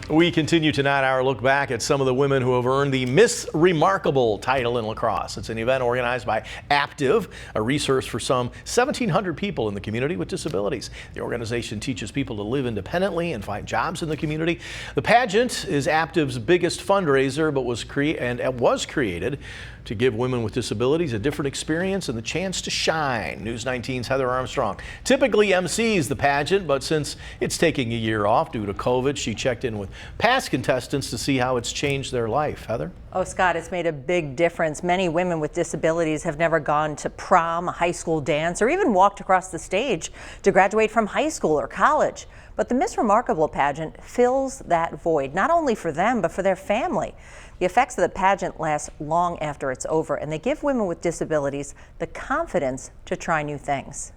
We continue tonight our look back at some of the women who have earned the Miss RemarkAble title in lacrosse. It's an event organized by Active, a resource for some 1,700 people in the community with disabilities. The organization teaches people to live independently and find jobs in the community. The pageant is Active's biggest fundraiser, but was created to give women with disabilities a different experience and the chance to shine. News 19's Heather Armstrong typically MCs the pageant, but since it's taking a year off due to COVID, she checked in with past contestants to see how it's changed their life. Heather? Oh, Scott, it's made a big difference. Many women with disabilities have never gone to prom, a high school dance, or even walked across the stage to graduate from high school or college. But the Miss RemarkAble pageant fills that void, not only for them, but for their family. The effects of the pageant last long after it's over, and they give women with disabilities the confidence to try new things.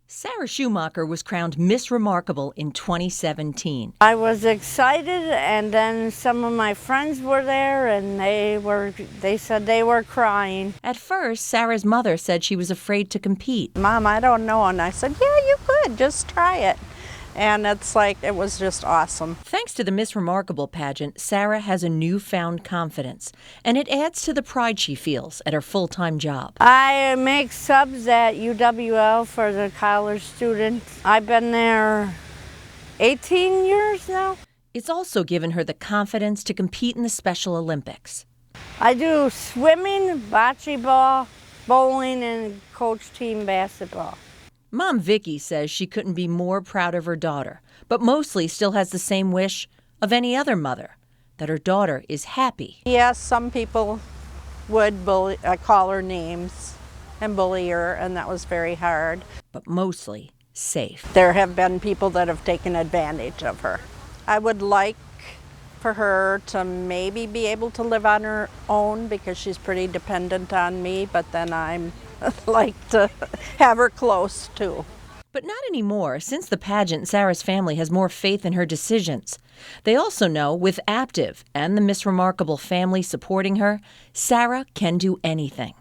Sarah Schumacher was crowned Miss RemarkAble in 2017. I was excited, and then some of my friends were there, and they said they were crying. At first, Sarah's mother said she was afraid to compete. Mom, I don't know. And I said, yeah, you could. Just try it. And it's like, it was just awesome. Thanks to the Miss RemarkAble pageant, Sarah has a newfound confidence, and it adds to the pride she feels at her full-time job. I make subs at UWL for the college students. I've been there 18 years now. It's also given her the confidence to compete in the Special Olympics. I do swimming, bocce ball, bowling, and coach team basketball. Mom Vicky says she couldn't be more proud of her daughter, but mostly still has the same wish of any other mother, that her daughter is happy. Yes, some people would call her names and bully her, and that was very hard. But mostly safe. There have been people that have taken advantage of her. I would like for her to maybe be able to live on her own because she's pretty dependent on me, but then I'm like to have her close too. But not anymore. Since the pageant, Sarah's family has more faith in her decisions. They also know with Active and the Miss RemarkAble family supporting her, Sarah can do anything.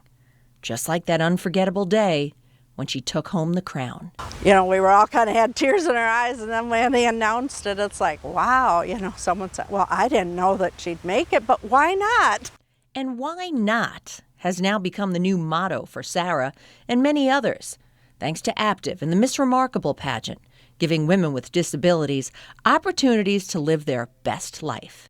Just like that unforgettable day when she took home the crown. You know, we were all kind of had tears in our eyes, and then when they announced it, it's like, wow, you know, someone said, well, I didn't know that she'd make it, but why not? And why not has now become the new motto for Sarah and many others, thanks to Active and the Miss RemarkAble pageant, giving women with disabilities opportunities to live their best life.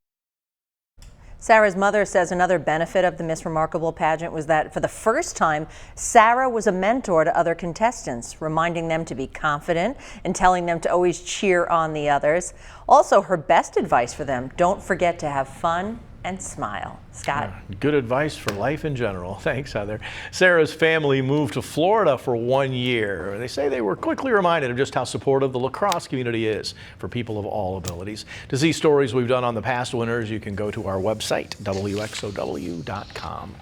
Sarah's mother says another benefit of the Miss RemarkAble pageant was that for the first time, Sarah was a mentor to other contestants, reminding them to be confident and telling them to always cheer on the others. Also, her best advice for them, don't forget to have fun and smile. Scott? Good advice for life in general. Thanks, Heather. Sarah's family moved to Florida for 1 year. They say they were quickly reminded of just how supportive the lacrosse community is for people of all abilities. To see stories we've done on the past winners, you can go to our website, WXOW.com.